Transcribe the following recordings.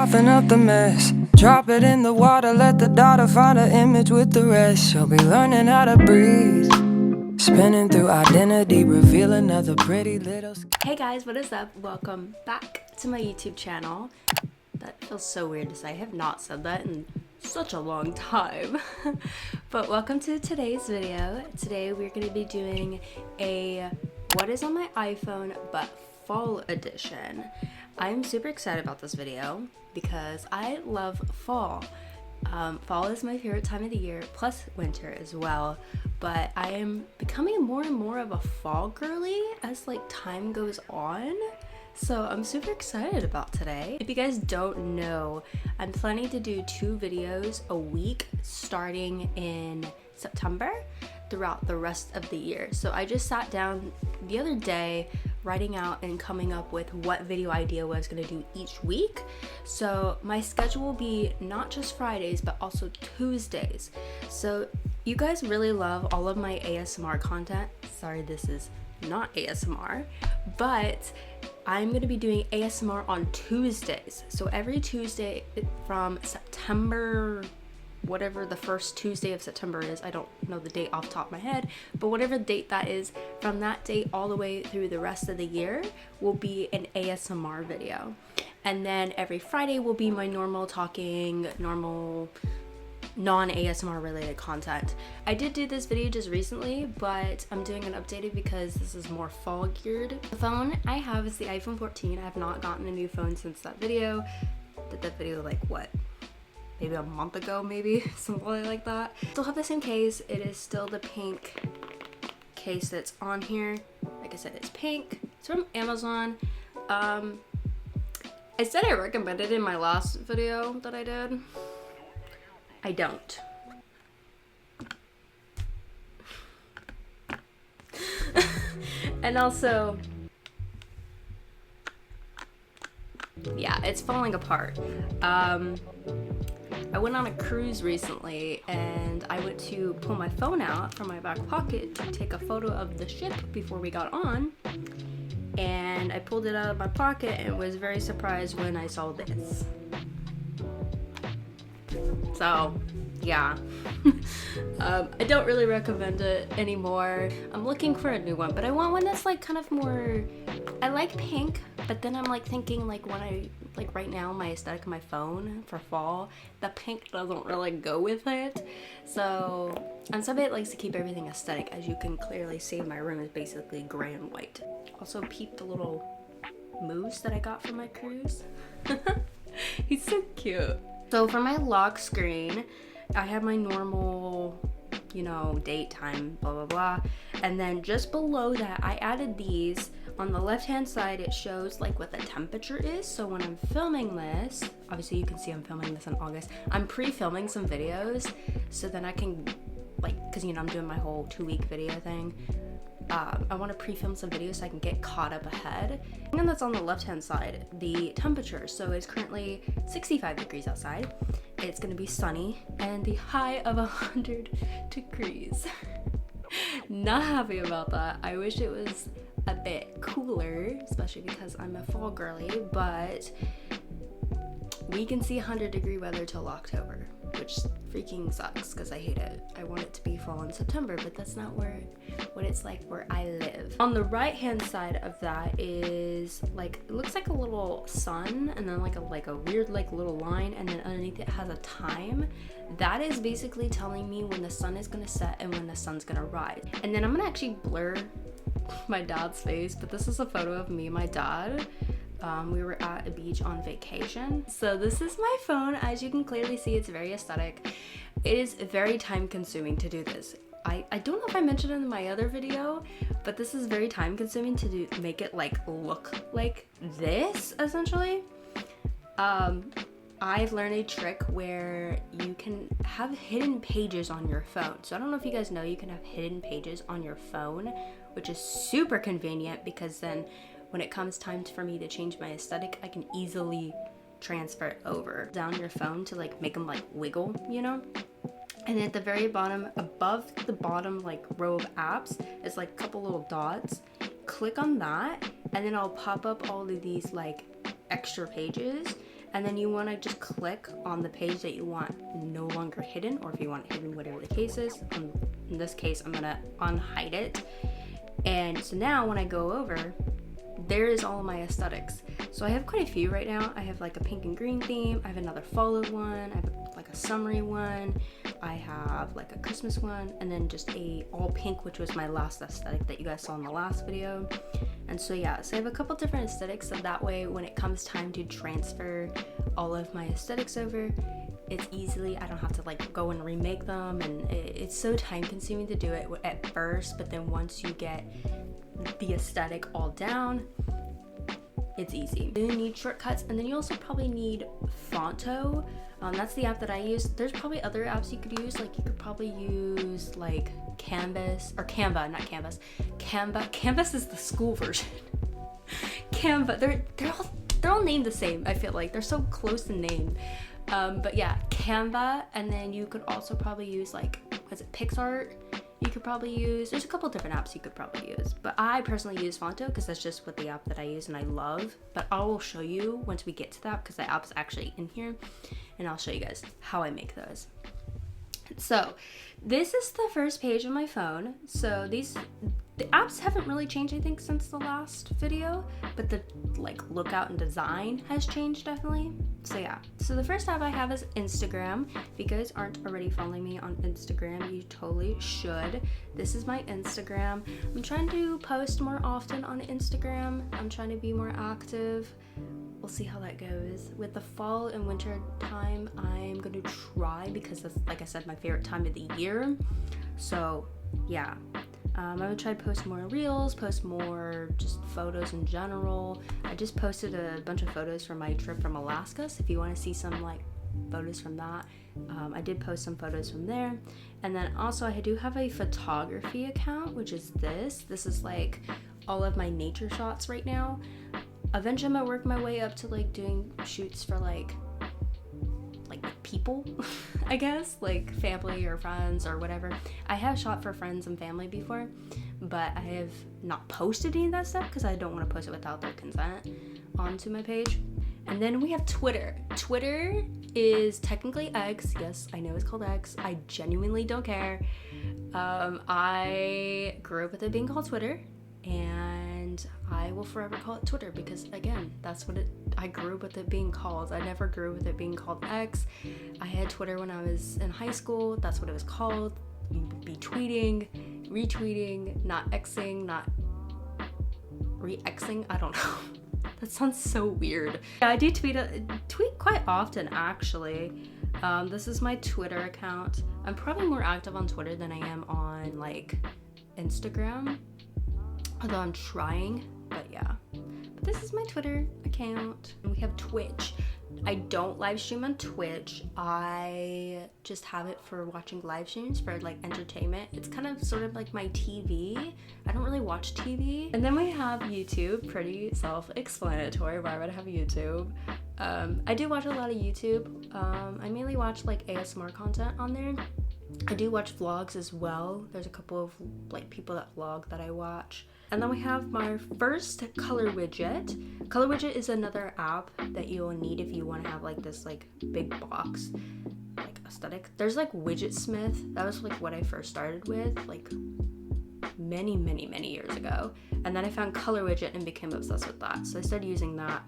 soften up the mess. Drop it in the water, let the daughter find her image with the rest. She'll be learning how to breathe, spinning through identity, reveal another pretty little... Hey guys, what is up? Welcome back to my YouTube channel. That feels so weird to say. I have not said that in such a long time. But welcome to today's video. Today we're going to be doing a what is on my iPhone but fall edition. I'm super excited about this video because I love fall. Fall is my favorite time of the year, plus winter as well, but I am becoming more and more of a fall girly as like time goes on. So I'm super excited about today. If you guys don't know, I'm planning to do 2 videos a week starting in September throughout the rest of the year. So I just sat down the other day writing out and coming up with what video idea I was going to do each week. So my schedule will be not just Fridays but also Tuesdays. So you guys really love all of my ASMR content. Sorry, this is not ASMR, but I'm going to be doing ASMR on Tuesdays. So every Tuesday from September, whatever the first Tuesday of September is, I don't know the date off the top of my head, but whatever date that is, from that date all the way through the rest of the year will be an ASMR video. And then every Friday will be my normal talking, normal non-ASMR related content. I did do this video just recently, but I'm doing an updated because this is more fall geared. The phone I have is the iPhone 14. I have not gotten a new phone since that video. Did that video like what? Maybe a month ago, maybe something like that. Still have the same case. It is still the pink case that's on here. Like I said, it's pink. It's from Amazon. I said I recommended it in my last video that I did. I don't. And also, yeah, it's falling apart. I went on a cruise recently and I went to pull my phone out from my back pocket to take a photo of the ship before we got on, and I pulled it out of my pocket and was very surprised when I saw this. So yeah, I don't really recommend it anymore. I'm looking for a new one, but I want one that's like kind of more, I like pink, but then I'm like thinking like when I, like right now my aesthetic of my phone for fall, the pink doesn't really go with it. So I'm somebody that likes to keep everything aesthetic. As you can clearly see, my room is basically gray and white. Also peep the little moose that I got from my cruise. He's so cute. So for my lock screen, I have my normal, you know, date, time, blah, blah, blah. And then just below that, I added these. On the left-hand side, it shows like what the temperature is. So when I'm filming this, obviously you can see I'm filming this in August. I'm pre-filming some videos so then I can, like, cause you know, I'm doing my whole 2-week video thing. I want to pre-film some videos so I can get caught up ahead. And then that's on the left-hand side, the temperature. So it's currently 65 degrees outside. It's going to be sunny and the high of 100 degrees. Not happy about that. I wish it was a bit cooler, especially because I'm a fall girly, but we can see 100-degree weather till October, which freaking sucks because I hate it. I want it to be fall in September, but that's not what it's like where I live. On the right hand side of that is like, it looks like a little sun and then like a weird like little line, and then underneath it has a time. That is basically telling me when the sun is gonna set and when the sun's gonna rise. And then I'm gonna actually blur my dad's face, but this is a photo of me and my dad. We were at a beach on vacation. So this is my phone. As you can clearly see, it's very aesthetic. It is very time consuming to do this. I don't know if I mentioned it in my other video, but this is very time consuming to make it like look like this essentially. I've learned a trick where you can have hidden pages on your phone. So I don't know if you guys know, you can have hidden pages on your phone, which is super convenient because then when it comes time for me to change my aesthetic, I can easily transfer it over down your phone to like make them like wiggle, you know? And at the very bottom, above the bottom like row of apps, is like a couple little dots. Click on that and then I'll pop up all of these like extra pages, and then you want to just click on the page that you want no longer hidden, or if you want it hidden, whatever the case is. In this case, I'm gonna unhide it. And so now when I go over, there is all of my aesthetics. So I have quite a few right now. I have like a pink and green theme. I have another fall one. I have like a summery one. I have like a Christmas one, and then just a all pink, which was my last aesthetic that you guys saw in the last video. And so yeah, so I have a couple different aesthetics, so that way when it comes time to transfer all of my aesthetics over, it's easily, I don't have to like go and remake them, and it's so time consuming to do it at first, but then once you get the aesthetic all down, it's easy. You need shortcuts, and then you also probably need Fonto. That's the app that I use. There's probably other apps you could use, like you could probably use like Canva, not Canvas. Canvas is the school version. Canva, they're all named the same. I feel like they're so close in name. But yeah, Canva, and then you could also probably use like, was it PixArt? You could probably use, there's a couple different apps you could probably use, but I personally use Fonto because that's just what the app that I use and I love. But I will show you once we get to that, because the app's actually in here, and I'll show you guys how I make those. So this is the first page on my phone. So the apps haven't really changed, I think, since the last video, but the like lookout and design has changed definitely. So yeah, so the first app I have is Instagram. If you guys aren't already following me on Instagram, you totally should. This is my Instagram. I'm trying to post more often on Instagram. I'm trying to be more active. We'll see how that goes. With the fall and winter time, I'm going to try, because that's, like I said, my favorite time of the year. So yeah, I would try to post more reels, post more just photos in general. I just posted a bunch of photos from my trip from Alaska, so if you want to see some like photos from that, I did post some photos from there. And then also I do have a photography account, which is this. This is like all of my nature shots right now. Eventually I'm gonna work my way up to like doing shoots for like people, I guess, like family or friends or whatever. I have shot for friends and family before, but I have not posted any of that stuff because I don't want to post it without their consent onto my page. And then we have Twitter. Twitter is technically X. Yes, I know it's called X. I genuinely don't care. I grew up with it being called Twitter, and I will forever call it Twitter because, again, that's what I grew up with it being called. I never grew with it being called X. I had Twitter when I was in high school. That's what it was called. You would be tweeting, retweeting, not Xing, not re-Xing. I don't know. That sounds so weird. Yeah, I do tweet quite often, actually. This is my Twitter account. I'm probably more active on Twitter than I am on like Instagram, although I'm trying, but yeah. But this is my Twitter account. And we have Twitch. I don't live stream on Twitch. I just have it for watching live streams for like entertainment. It's kind of sort of like my TV. I don't really watch TV. And then we have YouTube, pretty self-explanatory. Why would I have YouTube? I do watch a lot of YouTube. I mainly watch like ASMR content on there. I do watch vlogs as well. There's a couple of like people that vlog that I watch. And then we have my first color widget. Color widget is another app that you will need if you want to have like this like big box like aesthetic. There's like Widgetsmith. That was like what I first started with like many years ago. And then I found color widget and became obsessed with that. So I started using that.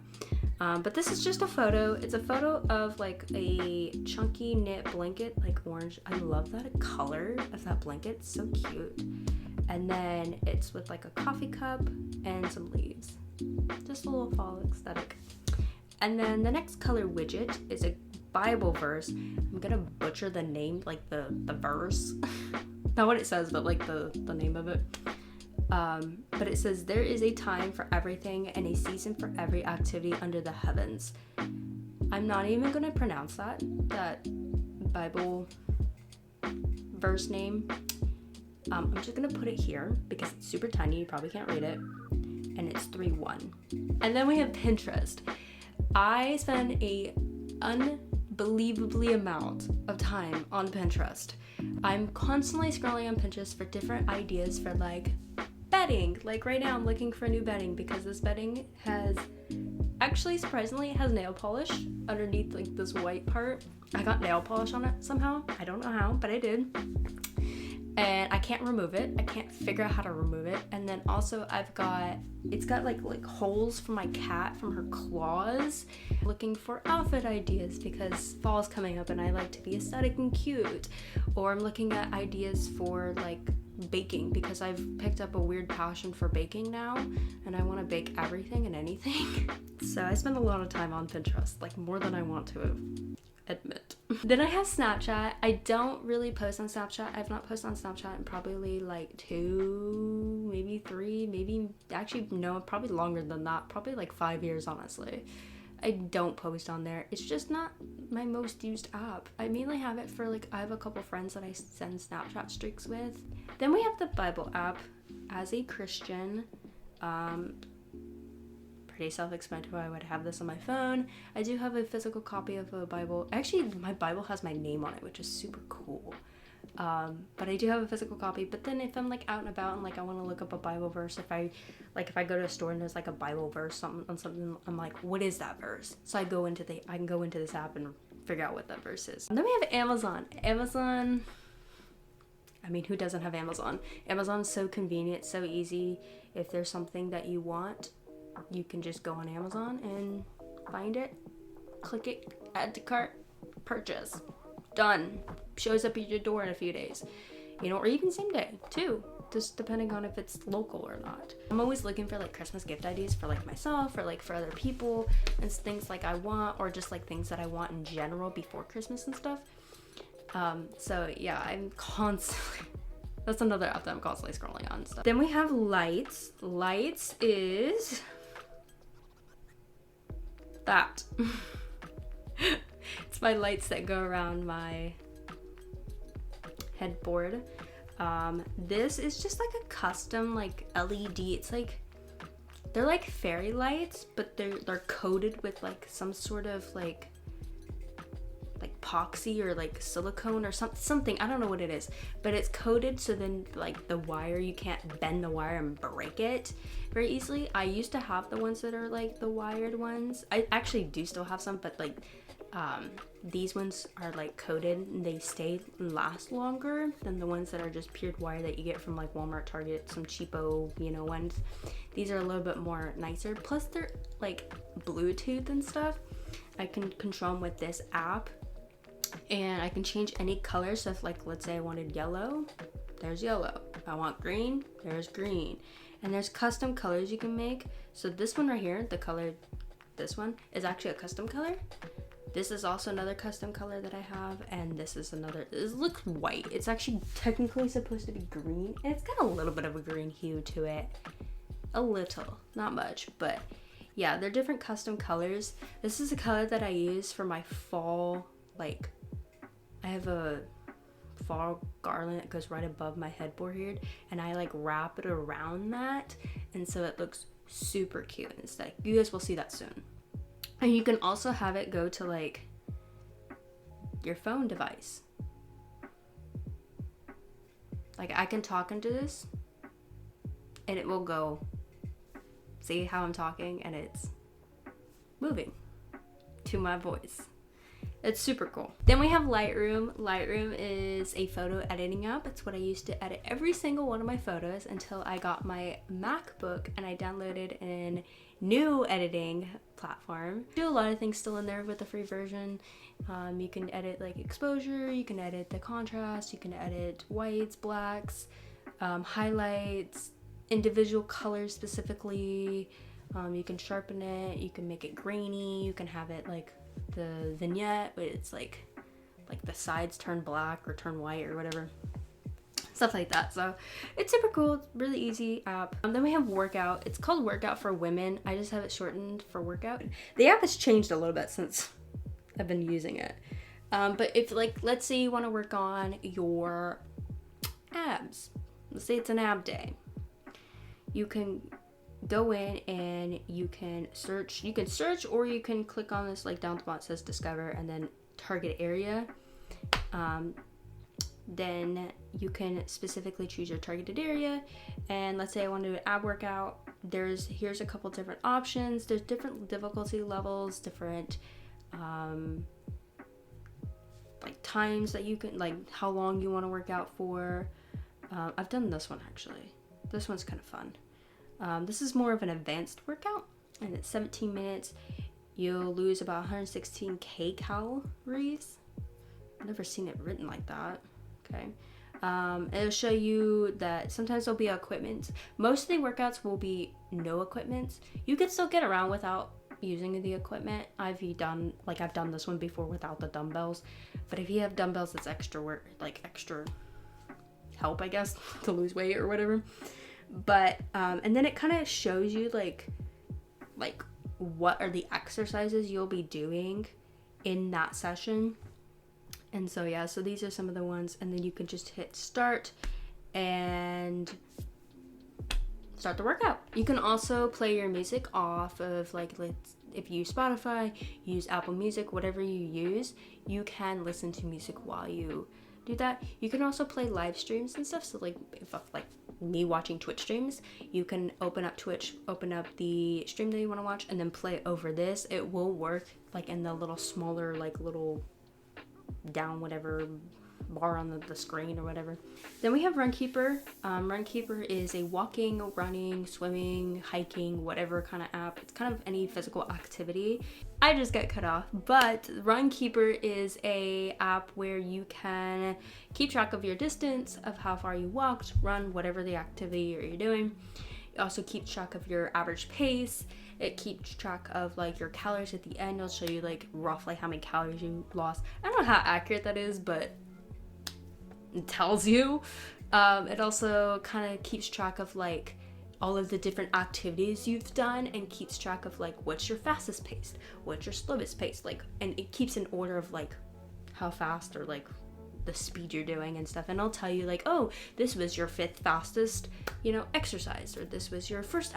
But this is just a photo. It's a photo of like a chunky knit blanket, like orange. I love that color of that blanket. It's so cute. And then it's with like a coffee cup and some leaves. Just a little fall aesthetic. And then the next color widget is a Bible verse. I'm gonna butcher the name, like the verse. Not what it says, but like the name of it. But it says, there is a time for everything and a season for every activity under the heavens. I'm not even gonna pronounce that Bible verse name. I'm just gonna put it here because it's super tiny, you probably can't read it, and it's 3:1. And then we have Pinterest. I spend a unbelievably amount of time on Pinterest. I'm constantly scrolling on Pinterest for different ideas for like bedding. Like right now I'm looking for new bedding because this bedding has Actually, surprisingly, it has nail polish underneath like this white part. I got nail polish on it somehow. I don't know how, but I did. And I can't remove it. I can't figure out how to remove it. And then also it's got like holes for my cat from her claws. Looking for outfit ideas because fall's coming up and I like to be aesthetic and cute. Or I'm looking at ideas for like baking because I've picked up a weird passion for baking now and I want to bake everything and anything. So I spend a lot of time on Pinterest, like more than I want to admit. Then I have Snapchat. I don't really post on Snapchat. I've not posted on Snapchat in probably like 2, maybe 3, maybe actually no, probably longer than that. Probably like 5 years, honestly. I don't post on there. It's just not my most used app. I mainly have it for like, I have a couple friends that I send Snapchat streaks with. Then we have the Bible app. As a Christian, pretty self-explanatory, I would have this on my phone. I do have a physical copy of a Bible. Actually, my Bible has my name on it, which is super cool. But I do have a physical copy. But then if I'm like out and about and like I want to look up a Bible verse, if I go to a store and there's like a Bible verse on something, I'm like, what is that verse? So I can go into this app and figure out what that verse is. And then we have Amazon. Amazon, I mean, who doesn't have Amazon? Amazon is so convenient, so easy. If there's something that you want, you can just go on Amazon and find it, click it, add to cart, purchase. Done. Shows up at your door in a few days. You know, or even same day too, just depending on if it's local or not. I'm always looking for like Christmas gift ideas for like myself or like for other people and things like I want, or just like things that I want in general before Christmas and stuff. So yeah, I'm constantly, that's another app that I'm constantly scrolling on stuff. Then we have Lights. Lights is that. It's my lights that go around my headboard. This is just like a custom like LED. It's like, they're like fairy lights, but they're coated with like some sort of like epoxy or like silicone or something. I don't know what it is, but it's coated so then like the wire, you can't bend the wire and break it very easily. I used to have the ones that are like the wired ones. I actually do still have some, but like these ones are like coated and they stay and last longer than the ones that are just pure wire that you get from like Walmart, Target, some cheapo, you know, ones. These are a little bit more nicer, plus they're like Bluetooth and stuff. I can control them with this app and I can change any color. So if like, let's say I wanted yellow, there's yellow. If I want green, there's green. And there's custom colors you can make. So this one right here, the color, this one is actually a custom color. This is also another custom color that I have, and this is another. This looks white. It's actually technically supposed to be green, and it's got a little bit of a green hue to it. A little, not much, but yeah, they're different custom colors. This is a color that I use for my fall, like, I have a fall garland that goes right above my headboard here, and I like wrap it around that, and so it looks super cute and aesthetic. You guys will see that soon. And you can also have it go to like your phone device. Like I can talk into this and it will go, see how I'm talking, and it's moving to my voice. It's super cool. Then we have Lightroom. Lightroom is a photo editing app. It's what I used to edit every single one of my photos until I got my MacBook and I downloaded an new editing platform. Do a lot of things still in there with the free version. You can edit like exposure, you can edit the contrast, you can edit whites, blacks, highlights, individual colors specifically. You can sharpen it, you can make it grainy, you can have it like the vignette, but it's like the sides turn black or turn white or whatever. Stuff like that. So it's super cool. It's really easy app. Then we have Workout. It's called Workout for Women. I just have it shortened for Workout. The app has changed a little bit since I've been using it. But if like, let's say you want to work on your abs. Let's say it's an ab day. You can go in and you can search. You can search, or you can click on this like down the bottom, it says Discover, and then target area. Then you can specifically choose your targeted area, and let's say I want to do an ab workout. here's a couple different options. There's different difficulty levels, different like times that you can, like how long you want to work out for. I've done this one actually. This one's kind of fun. This is more of an advanced workout, and it's 17 minutes. You'll lose about 116k calories. I've never seen it written like that. Okay. It'll show you that sometimes there'll be equipment. Most of the workouts will be no equipment. You can still get around without using the equipment. I've done this one before without the dumbbells. But if you have dumbbells, it's extra work, like extra help, I guess, to lose weight or whatever. But and then it kind of shows you like what are the exercises you'll be doing in that session. And so yeah, so these are some of the ones, and then you can just hit start and start the workout. You can also play your music off of if you use Spotify, use Apple Music, whatever you use, you can listen to music while you do that. You can also play live streams and stuff. So if me watching Twitch streams, you can open up Twitch, open up the stream that you want to watch, and then play over this. It will work like in the little smaller little down whatever bar on the screen or whatever. Then we have Runkeeper. Runkeeper is a walking, running, swimming, hiking, whatever kind of app. It's kind of any physical activity. I just got cut off, but Runkeeper is a app where you can keep track of your distance, of how far you walked, run, whatever the activity you're doing. It also keeps track of your average pace. It keeps track of your calories at the end. It'll show you roughly how many calories you lost. I don't know how accurate that is, but it tells you. It also kind of keeps track of all of the different activities you've done, and keeps track of what's your fastest pace, what's your slowest pace, and it keeps in order of how fast or the speed you're doing and stuff. And I'll tell you oh, this was your 5th fastest exercise, or this was your first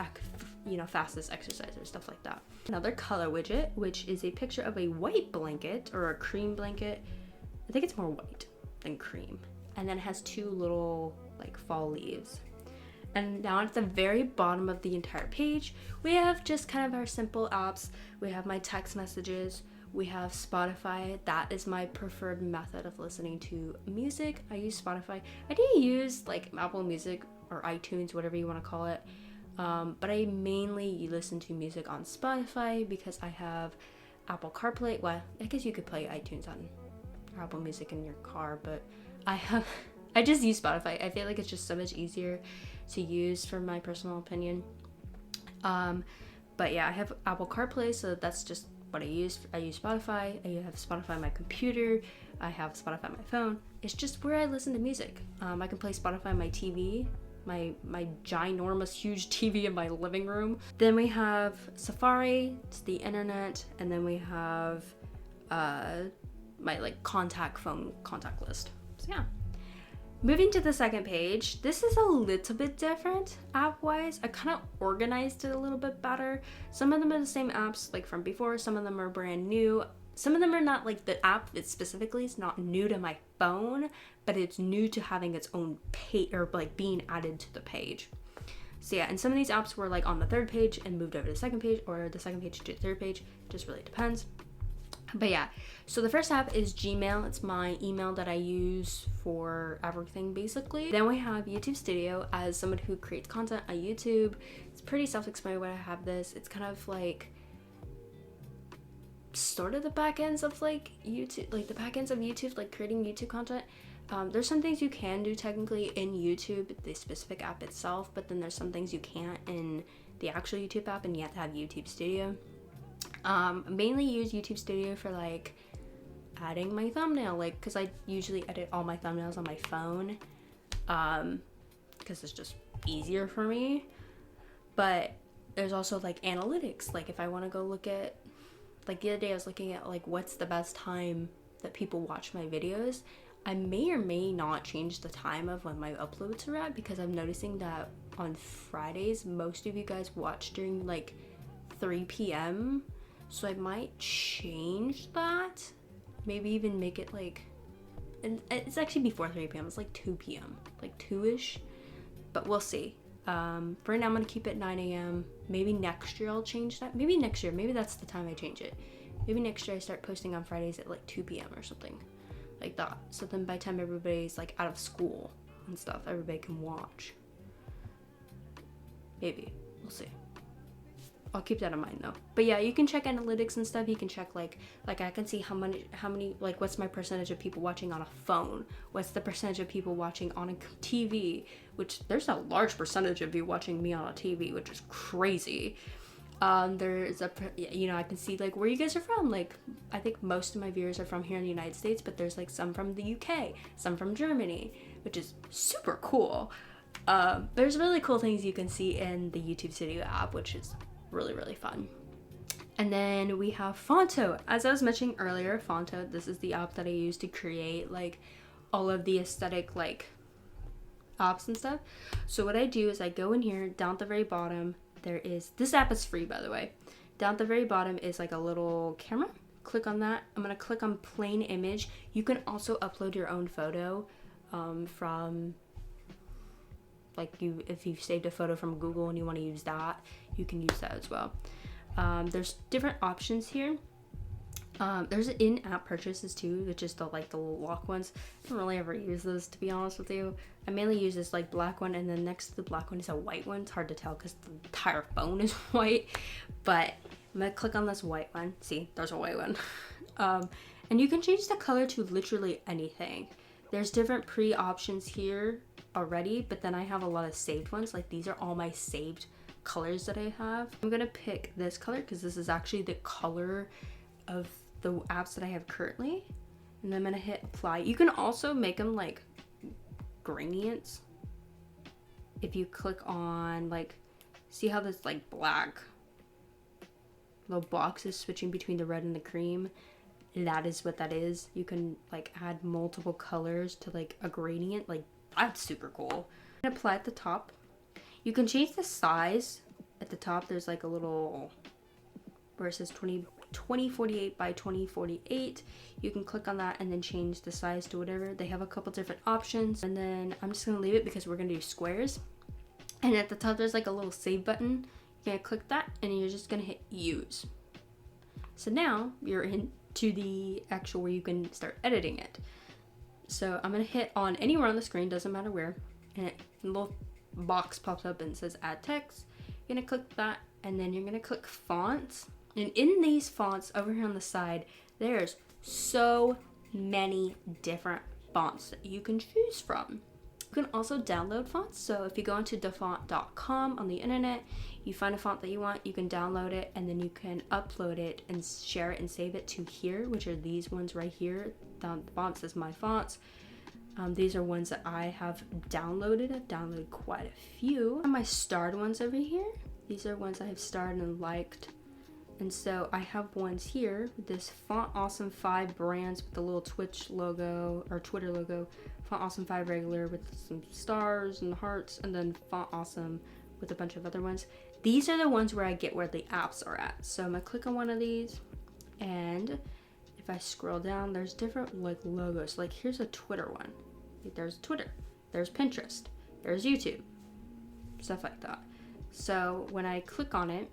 fastest exercise, or stuff like that. Another color widget, which is a picture of a white blanket or a cream blanket. I think it's more white than cream, and then it has 2 little fall leaves. And now at the very bottom of the entire page, we have just kind of our simple apps. We have my text messages. We have Spotify. That is my preferred method of listening to music. I use Spotify. I do use Apple Music or iTunes, whatever you want to call it. But I mainly listen to music on Spotify because I have Apple CarPlay. Well, I guess you could play iTunes on Apple Music in your car, but I just use Spotify. I feel like it's just so much easier to use, for my personal opinion. But yeah, I have Apple CarPlay, so that's just what I use. I use Spotify. I have Spotify on my computer. I have Spotify on my phone. It's just where I listen to music. I can play Spotify on my TV, my ginormous huge TV in my living room. Then we have Safari, it's the internet, and then we have my phone contact list. So yeah. Moving to the second page, this is a little bit different app-wise. I kind of organized it a little bit better. Some of them are the same apps from before, some of them are brand new. Some of them are not the app that specifically is not new to my phone, but it's new to having its own page, or being added to the page. So yeah, and some of these apps were on the 3rd page and moved over to the 2nd page, or the 2nd page to the 3rd page. It just really depends. But yeah, so the first app is Gmail. It's my email that I use for everything, basically. Then we have YouTube Studio. As someone who creates content on YouTube, it's pretty self-explanatory why I have this. It's kind of sort of the back ends of YouTube, the back ends of YouTube, creating YouTube content. There's some things you can do technically in YouTube, the specific app itself, but then there's some things you can't in the actual YouTube app, and you have to have YouTube Studio. Mainly use YouTube Studio for adding my thumbnail, because I usually edit all my thumbnails on my phone, because it's just easier for me. But there's also analytics, if I want to go look at, the other day I was looking at what's the best time that people watch my videos. I may or may not change the time of when my uploads are at, because I'm noticing that on Fridays most of you guys watch during 3 p.m. So I might change that. Maybe even make it and it's actually before 3 p.m. It's 2 p.m. 2-ish. But we'll see. For now, I'm gonna keep it 9 a.m. Maybe next year I'll change that. Maybe next year, maybe that's the time I change it. Maybe next year I start posting on Fridays at like 2 p.m. or something like that. So then by the time everybody's like out of school and stuff, everybody can watch. Maybe, we'll see. I'll keep that in mind though. But yeah, you can check analytics and stuff. You can check like I can see how many like what's my percentage of people watching on a phone? What's the percentage of people watching on a TV? Which there's a large percentage of you watching me on a TV, which is crazy. There's a, you know, I can see like where you guys are from. Like I think most of my viewers are from here in the United States, but there's like some from the UK, some from Germany, which is super cool. There's really cool things you can see in the YouTube Studio app, which is really fun. And then we have Fonto. As I was mentioning earlier, Fonto, this is the app that I use to create like all of the aesthetic like apps and stuff. So what I do is I go in here, down at the very bottom, there is, this app is free by the way. Down at the very bottom is like a little camera. Click on that. I'm gonna click on plain image. You can also upload your own photo from like if you've saved a photo from Google and you want to use that, you can use that as well. There's different options here. There's in-app purchases too, which is the lock ones. I don't really ever use those, to be honest with you. I mainly use this like black one, and then next to the black one is a white one. It's hard to tell because the entire phone is white, but I'm gonna click on this white one. See, there's a white one. And you can change the color to literally anything. There's different pre-options here already, but then I have a lot of saved ones. Like these are all my saved colors that I have. I'm gonna pick this color because this is actually the color of the apps that I have currently, and then I'm gonna hit apply. You can also make them like gradients if you click on like, see how this like black little box is switching between the red and the cream. That is what that is. You can like add multiple colors to like a gradient. Like that's super cool. Apply at the top. You can change the size at the top. There's like a little where it says 2048 by 2048. You can click on that and then change the size to whatever. They have a couple different options, and then I'm just gonna leave it because we're gonna do squares. And at the top there's like a little save button. You're gonna click that and you're just gonna hit use. So now you're into the actual where you can start editing it. So I'm gonna hit on anywhere on the screen, doesn't matter where, and a little box pops up and says add text. You're gonna click that, and then you're gonna click fonts. And in these fonts over here on the side, there's so many different fonts that you can choose from. You can also download fonts. So if you go into dafont.com on the internet, you find a font that you want, you can download it, and then you can upload it and share it and save it to here, which are these ones right here. Down the fonts is my fonts. These are ones that I have downloaded. I've downloaded quite a few. My starred ones over here. These are ones I have starred and liked. And so I have ones here, this Font Awesome 5 brands with the little Twitch logo or Twitter logo, Font Awesome 5 regular with some stars and hearts, and then Font Awesome with a bunch of other ones. These are the ones where I get where the apps are at. So I'm gonna click on one of these, and if I scroll down, there's different like logos. Like here's a Twitter one. There's Twitter, there's Pinterest, there's YouTube, stuff like that. So when I click on it,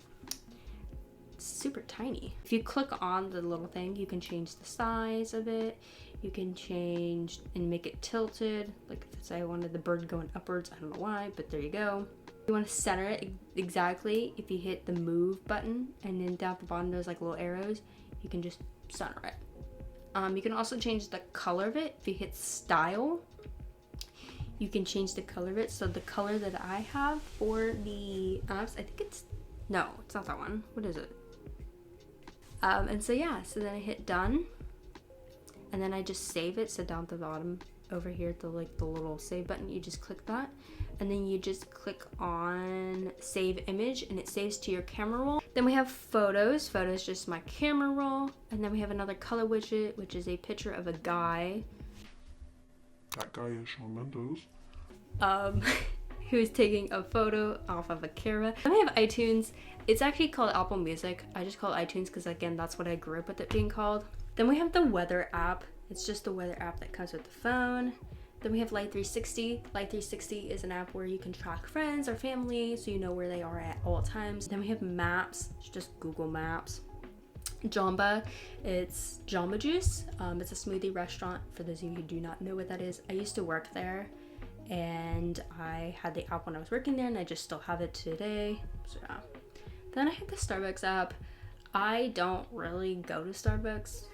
it's super tiny. If you click on the little thing, you can change the size of it. You can change and make it tilted. Like if say I wanted the bird going upwards, I don't know why, but there you go. You want to center it exactly. If you hit the move button, and then down at the bottom there's like little arrows, you can just center it. You can also change the color of it. If you hit style, you can change the color of it. So the color that I have for the apps, I think it's, no, it's not that one. What is it? And so yeah, so then I hit done, and then I just save it. So down at the bottom over here, the little save button, you just click that, and then you just click on save image, and it saves to your camera roll. Then we have photos. Photos just my camera roll, and then we have another color widget, which is a picture of a guy. That guy is Shawn Mendes. Who's taking a photo off of a camera. Then we have iTunes. It's actually called Apple Music. I just call it iTunes because again, that's what I grew up with it being called. Then we have the weather app. It's just the weather app that comes with the phone. Then we have Light 360. Light 360 is an app where you can track friends or family so you know where they are at all times. Then we have Maps, it's just Google Maps. Jamba, it's Jamba Juice. It's a smoothie restaurant. For those of you who do not know what that is, I used to work there and I had the app when I was working there and I just still have it today. So yeah. Then I have the Starbucks app. I don't really go to Starbucks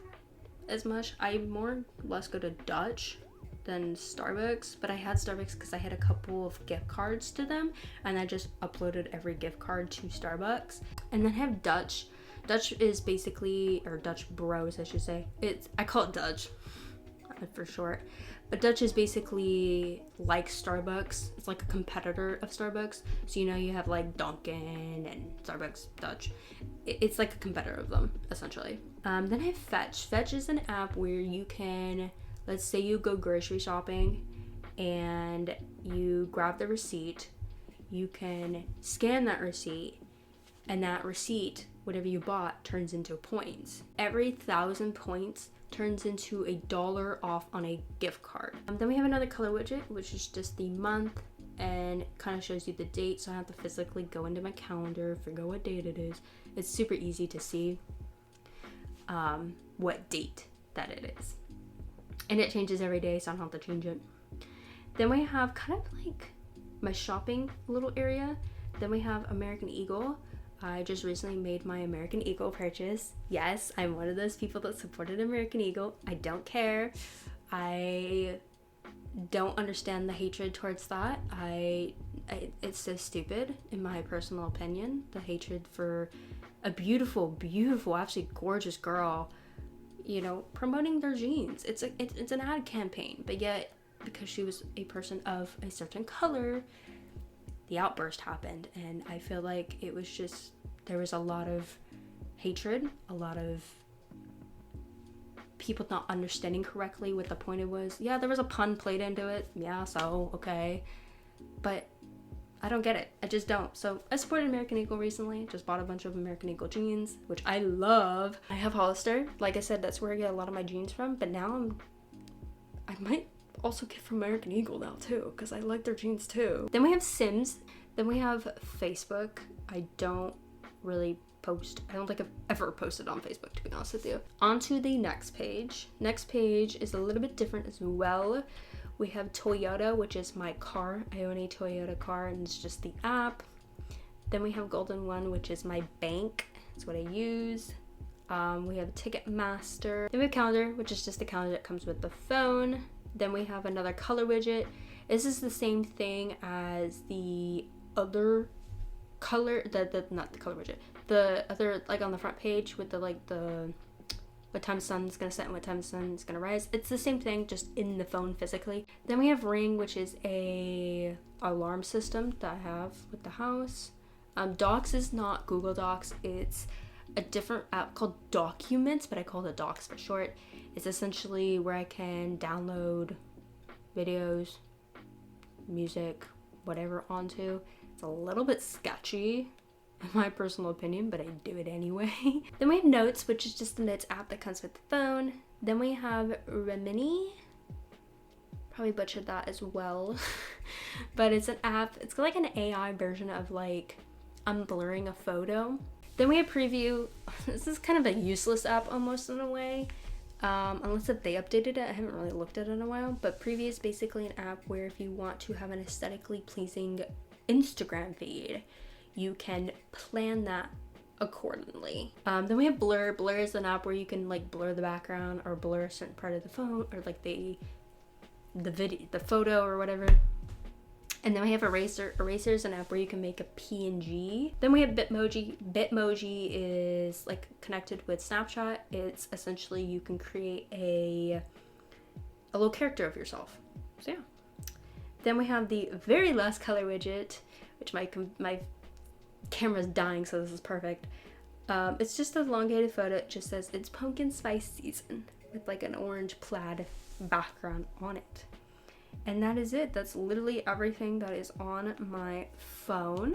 as much. I more or less go to Dutch than Starbucks, but I had Starbucks because I had a couple of gift cards to them and I just uploaded every gift card to Starbucks. And then I have Dutch. Dutch is basically, or Dutch Bros I should say, I call it Dutch for short, but Dutch is basically like Starbucks. It's like a competitor of Starbucks. So you know you have like Dunkin' and Starbucks Dutch. It's like a competitor of them essentially. Then I have Fetch. Fetch is an app where you can, let's say you go grocery shopping and you grab the receipt, you can scan that receipt, and that receipt, whatever you bought, turns into points. Every 1,000 points turns into $1 off on a gift card. Then we have another color widget, which is just the month and kind of shows you the date, so I have to physically go into my calendar, figure out what date it is. It's super easy to see what date that it is. And it changes every day, so I don't have to change it. Then we have kind of like my shopping little area. Then we have American Eagle. I just recently made my American Eagle purchase. Yes, I'm one of those people that supported American Eagle. I don't care. I don't understand the hatred towards that. It's so stupid, in my personal opinion. The hatred for a beautiful, beautiful, absolutely gorgeous girl, you know, promoting their jeans. It's an ad campaign, but yet because she was a person of a certain color, the outburst happened, and I feel like it was just, there was a lot of hatred, a lot of people not understanding correctly what the point it was. Yeah, there was a pun played into it. Yeah, so, okay. But I don't get it. I just don't. So I supported American Eagle recently. Just bought a bunch of American Eagle jeans, which I love. I have Hollister. Like I said, that's where I get a lot of my jeans from. But now I might also get from American Eagle now too, because I like their jeans too. Then we have Sims. Then we have Facebook. I don't really post. I don't think I've ever posted on Facebook, to be honest with you. On to the next page. Next page is a little bit different as well. We have Toyota, which is my car. I own a Toyota car and it's just the app. Then we have Golden One, which is my bank. That's what I use. We have Ticketmaster. Then we have Calendar, which is just the calendar that comes with the phone. Then we have another color widget. This is the same thing as the other color, not the color widget, the other, like on the front page with the what time the sun's gonna set and what time the sun's gonna rise. It's the same thing, just in the phone physically. Then we have Ring, which is a alarm system that I have with the house. Docs is not Google Docs. It's a different app called Documents, but I call it Docs for short. It's essentially where I can download videos, music, whatever onto. It's a little bit sketchy, in my personal opinion, but I do it anyway. Then we have Notes, which is just the Notes app that comes with the phone. Then we have Remini. Probably butchered that as well. But it's an app. It's like an AI version of like unblurring a photo. Then we have Preview. This is kind of a useless app almost in a way. Unless if they updated it. I haven't really looked at it in a while. But Preview is basically an app where if you want to have an aesthetically pleasing Instagram feed, you can plan that accordingly. Then we have Blur. Blur is an app where you can like blur the background or blur a certain part of the phone or like the video, the photo or whatever. And then we have Eraser. Eraser is an app where you can make a PNG. Then we have Bitmoji. Bitmoji is like connected with Snapchat. It's essentially you can create a little character of yourself. So yeah. Then we have the very last color widget, which my camera's dying, so this is perfect. It's just an elongated photo. It just says it's pumpkin spice season with like an orange plaid background on it. And that is it. That's literally everything that is on my phone.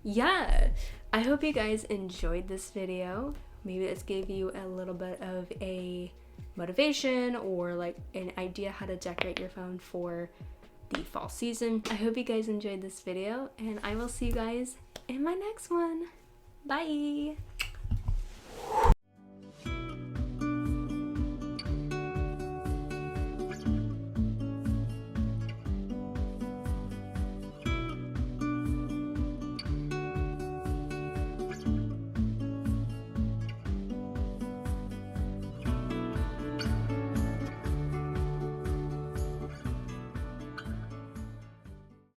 Yeah, I hope you guys enjoyed this video. Maybe this gave you a little bit of a motivation or like an idea how to decorate your phone for the fall season. I hope you guys enjoyed this video, and I will see you guys in my next one. Bye!